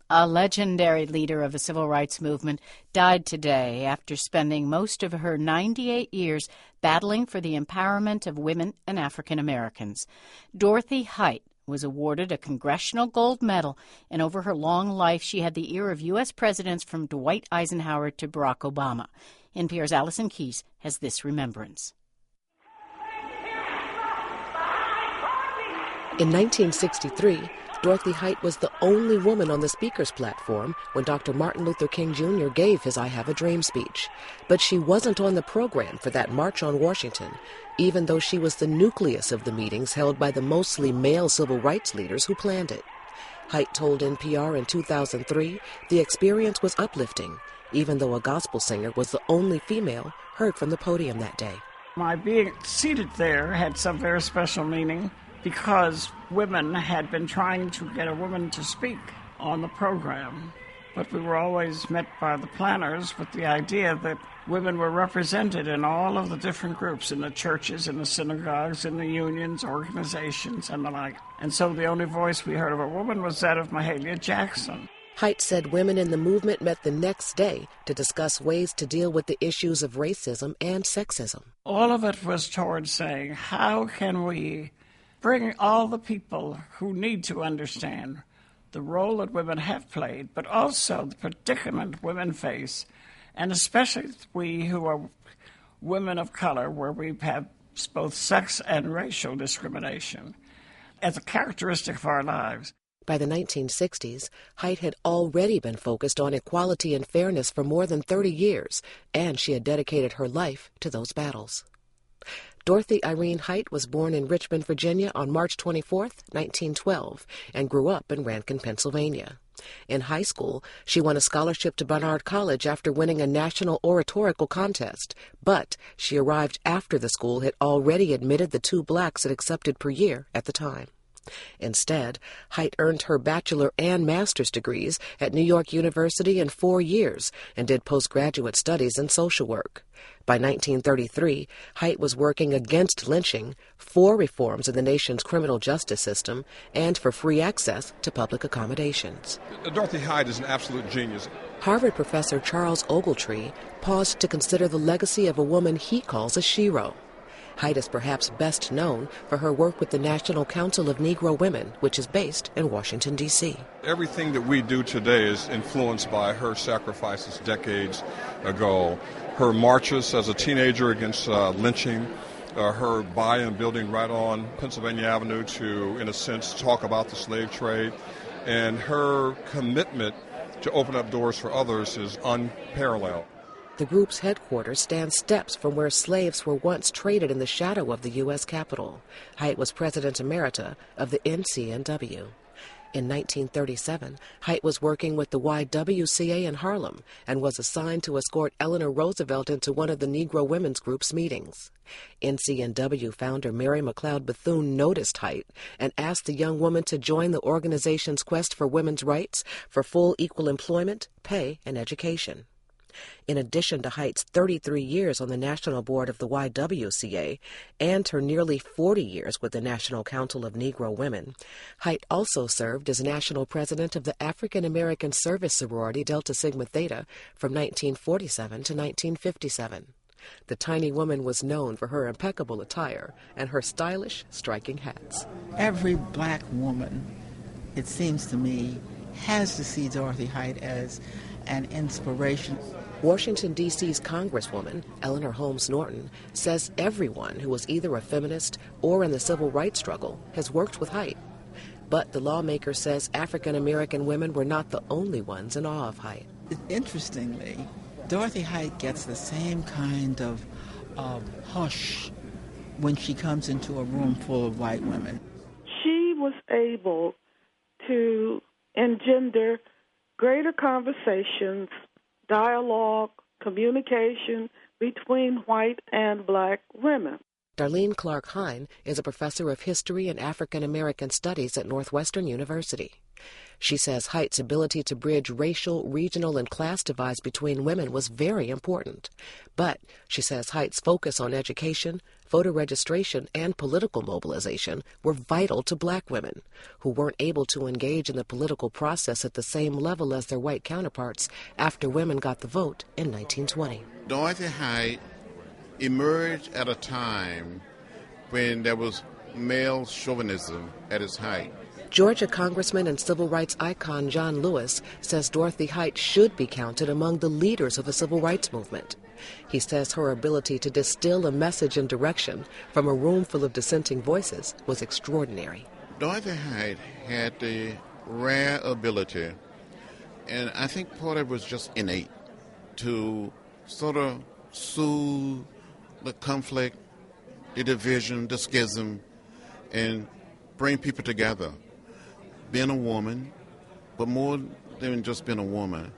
A legendary leader of the civil rights movement died today after spending most of her 98 years battling for the empowerment of women and African Americans. Dorothy Height was awarded a Congressional Gold Medal, and over her long life she had the ear of U.S. presidents from Dwight Eisenhower to Barack Obama. NPR's Allison Keyes has this remembrance. In 1963, Dorothy Height was the only woman on the speaker's platform when Dr. Martin Luther King Jr. gave his I Have a Dream speech. But she wasn't on the program for that March on Washington, even though she was the nucleus of the meetings held by the mostly male civil rights leaders who planned it. Height told NPR in 2003 the experience was uplifting, even though a gospel singer was the only female heard from the podium that day. My being seated there had some very special meaning, because women had been trying to get a woman to speak on the program. But we were always met by the planners with the idea that women were represented in all of the different groups, in the churches, in the synagogues, in the unions, organizations, and the like. And so the only voice we heard of a woman was that of Mahalia Jackson. Height said women in the movement met the next day to discuss ways to deal with the issues of racism and sexism. All of it was towards saying, how can we bring all the people who need to understand the role that women have played, but also the predicament women face, and especially we who are women of color, where we have both sex and racial discrimination as a characteristic of our lives. By the 1960s, Height had already been focused on equality and fairness for more than 30 years, and she had dedicated her life to those battles. Dorothy Irene Height was born in Richmond, Virginia on March 24, 1912, and grew up in Rankin, Pennsylvania. In high school, she won a scholarship to Barnard College after winning a national oratorical contest, but she arrived after the school had already admitted the 2 blacks it accepted per year at the time. Instead, Height earned her bachelor and master's degrees at New York University in 4 years and did postgraduate studies in social work. By 1933, Height was working against lynching, for reforms in the nation's criminal justice system, and for free access to public accommodations. Dorothy Height is an absolute genius. Harvard professor Charles Ogletree paused to consider the legacy of a woman he calls a shero. Height is perhaps best known for her work with the National Council of Negro Women, which is based in Washington, D.C. Everything that we do today is influenced by her sacrifices decades ago. Her marches as a teenager against lynching, her buy and building right on Pennsylvania Avenue to, in a sense, talk about the slave trade, and her commitment to open up doors for others is unparalleled. The group's headquarters stands steps from where slaves were once traded in the shadow of the U.S. Capitol. Height was President Emerita of the NCNW. In 1937, Height was working with the YWCA in Harlem and was assigned to escort Eleanor Roosevelt into one of the Negro Women's Group's meetings. NCNW founder Mary McLeod Bethune noticed Height and asked the young woman to join the organization's quest for women's rights, for full equal employment, pay, and education. In addition to Height's 33 years on the national board of the YWCA and her nearly 40 years with the National Council of Negro Women, Height also served as national president of the African American Service Sorority Delta Sigma Theta from 1947 to 1957. The tiny woman was known for her impeccable attire and her stylish, striking hats. Every black woman, it seems to me, has to see Dorothy Height as an inspiration. Washington, D.C.'s Congresswoman, Eleanor Holmes Norton, says everyone who was either a feminist or in the civil rights struggle has worked with Height. But the lawmaker says African American women were not the only ones in awe of Height. Interestingly, Dorothy Height gets the same kind of hush when she comes into a room full of white women. She was able to engender greater conversations, dialogue, communication between white and black women. Darlene Clark Hine is a professor of history and African American studies at Northwestern University. She says Height's ability to bridge racial, regional, and class divides between women was very important. But she says Height's focus on education, voter registration, and political mobilization were vital to black women, who weren't able to engage in the political process at the same level as their white counterparts after women got the vote in 1920. Dorothy Height emerged at a time when there was male chauvinism at its height. Georgia Congressman and civil rights icon John Lewis says Dorothy Height should be counted among the leaders of the civil rights movement. He says her ability to distill a message and direction from a room full of dissenting voices was extraordinary. Dorothy Height had the rare ability, and I think part of it was just innate, to sort of soothe the conflict, the division, the schism, and bring people together. Being a woman, but more than just being a woman,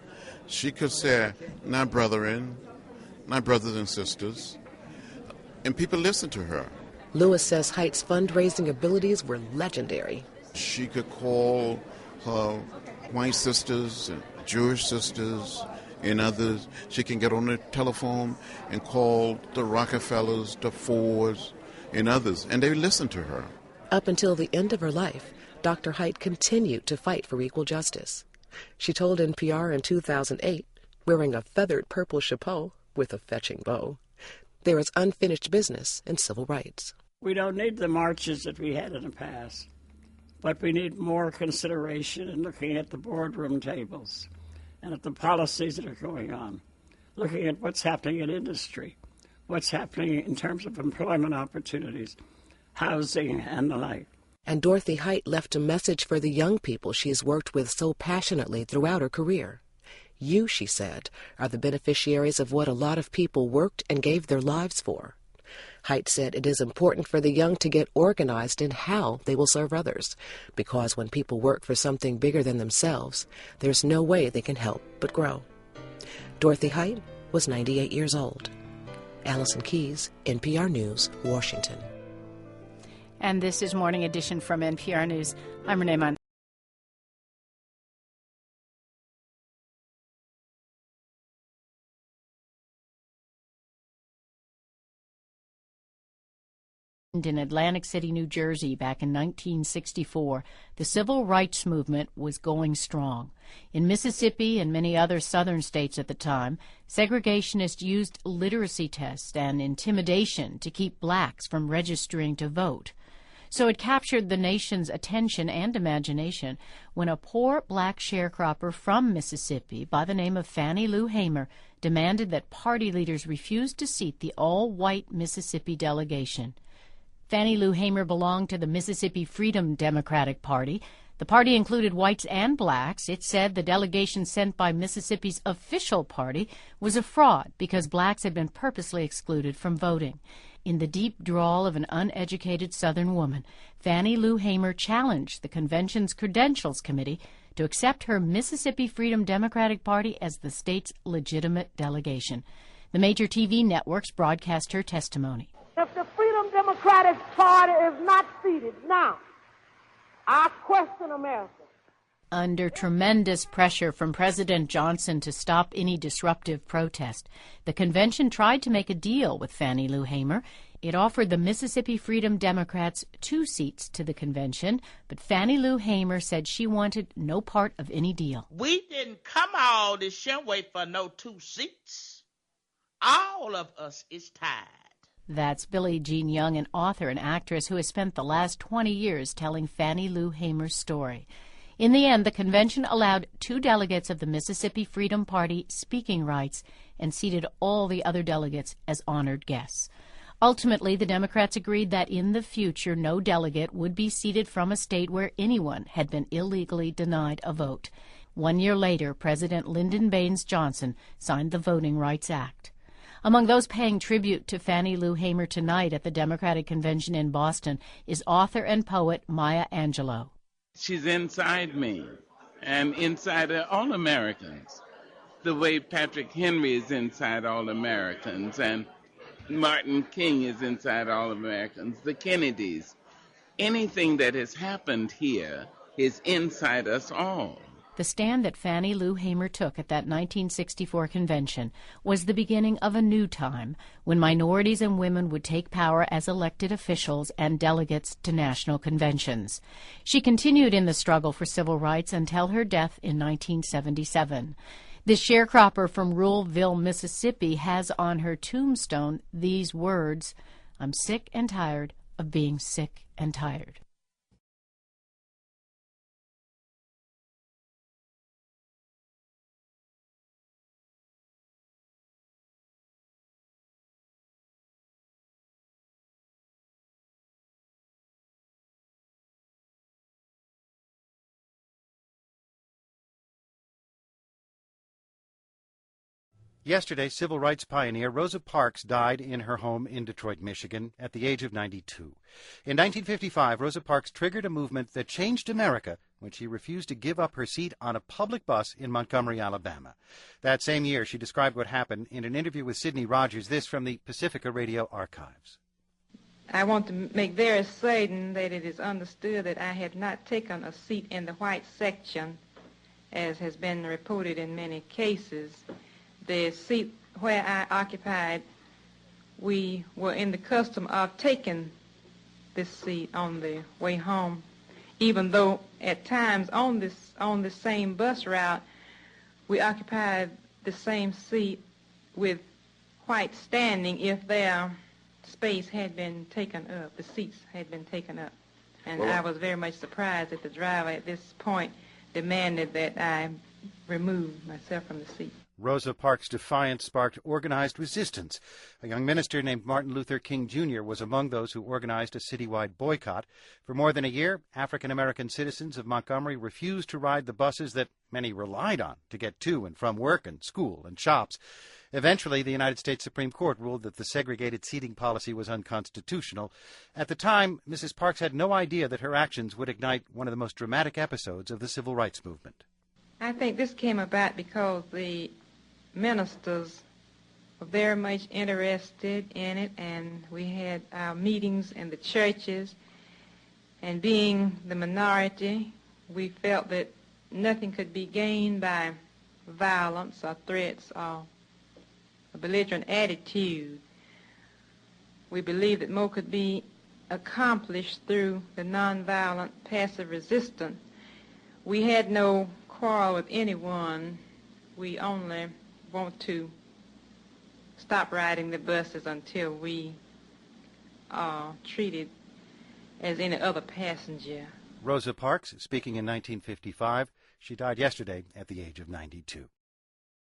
she could say, "My brethren, my brothers and sisters," and people listened to her. Lewis says Height's fundraising abilities were legendary. She could call her white sisters, and Jewish sisters, and others. She can get on the telephone and call the Rockefellers, the Fords, and others, and they listened to her. Up until the end of her life, Dr. Height continued to fight for equal justice. She told NPR in 2008, wearing a feathered purple chapeau with a fetching bow, there is unfinished business in civil rights. We don't need the marches that we had in the past, but we need more consideration in looking at the boardroom tables and at the policies that are going on, looking at what's happening in industry, what's happening in terms of employment opportunities, housing, and the like. And Dorothy Height left a message for the young people she has worked with so passionately throughout her career. You, she said, are the beneficiaries of what a lot of people worked and gave their lives for. Height said it is important for the young to get organized in how they will serve others, because when people work for something bigger than themselves, there's no way they can help but grow. Dorothy Height was 98 years old. Allison Keyes, NPR News, Washington. And this is Morning Edition from NPR News. I'm Renee Monk. In Atlantic City, New Jersey, back in 1964, the civil rights movement was going strong. In Mississippi and many other southern states at the time, segregationists used literacy tests and intimidation to keep blacks from registering to vote. So it captured the nation's attention and imagination when a poor black sharecropper from Mississippi by the name of Fannie Lou Hamer demanded that party leaders refuse to seat the all-white Mississippi delegation. Fannie Lou Hamer belonged to the Mississippi Freedom Democratic Party. The party included whites and blacks. It said the delegation sent by Mississippi's official party was a fraud because blacks had been purposely excluded from voting. In the deep drawl of an uneducated Southern woman, Fannie Lou Hamer challenged the convention's Credentials Committee to accept her Mississippi Freedom Democratic Party as the state's legitimate delegation. The major TV networks broadcast her testimony. If the Freedom Democratic Party is not seated now, I question America. Under tremendous pressure from President Johnson to stop any disruptive protest, the convention tried to make a deal with Fannie Lou Hamer. It offered the Mississippi Freedom Democrats 2 seats to the convention, but Fannie Lou Hamer said she wanted no part of any deal. We didn't come all this way for no 2 seats. All of us is tired. That's Billie Jean Young, an author and actress who has spent the last 20 years telling Fannie Lou Hamer's story. In the end, the convention allowed 2 delegates of the Mississippi Freedom Party speaking rights and seated all the other delegates as honored guests. Ultimately, the Democrats agreed that in the future, no delegate would be seated from a state where anyone had been illegally denied a vote. 1 year later, President Lyndon Baines Johnson signed the Voting Rights Act. Among those paying tribute to Fannie Lou Hamer tonight at the Democratic Convention in Boston is author and poet Maya Angelou. She's inside me and inside all Americans, the way Patrick Henry is inside all Americans and Martin King is inside all Americans, the Kennedys. Anything that has happened here is inside us all. The stand that Fannie Lou Hamer took at that 1964 convention was the beginning of a new time when minorities and women would take power as elected officials and delegates to national conventions. She continued in the struggle for civil rights until her death in 1977. This sharecropper from Ruleville, Mississippi, has on her tombstone these words, "I'm sick and tired of being sick and tired." Yesterday, civil rights pioneer Rosa Parks died in her home in Detroit, Michigan, at the age of 92. In 1955, Rosa Parks triggered a movement that changed America when she refused to give up her seat on a public bus in Montgomery, Alabama. That same year, she described what happened in an interview with Sidney Rogers, this from the Pacifica Radio archives. I want to make very certain that it is understood that I have not taken a seat in the white section, as has been reported in many cases. The seat where I occupied, we were in the custom of taking this seat on the way home, even though at times on the same bus route, we occupied the same seat with white standing if their space had been taken up, the seats had been taken up. And I was very much surprised that the driver at this point demanded that I remove myself from the seat. Rosa Parks' defiance sparked organized resistance. A young minister named Martin Luther King Jr. was among those who organized a citywide boycott. For more than a year, African-American citizens of Montgomery refused to ride the buses that many relied on to get to and from work and school and shops. Eventually, the United States Supreme Court ruled that the segregated seating policy was unconstitutional. At the time, Mrs. Parks had no idea that her actions would ignite one of the most dramatic episodes of the civil rights movement. I think this came about because the ministers were very much interested in it, and we had our meetings in the churches, and being the minority, we felt that nothing could be gained by violence or threats or a belligerent attitude. We believed that more could be accomplished through the nonviolent passive resistance. We had no quarrel with anyone. We only want to stop riding the buses until we are treated as any other passenger. Rosa Parks, speaking in 1955, she died yesterday at the age of 92.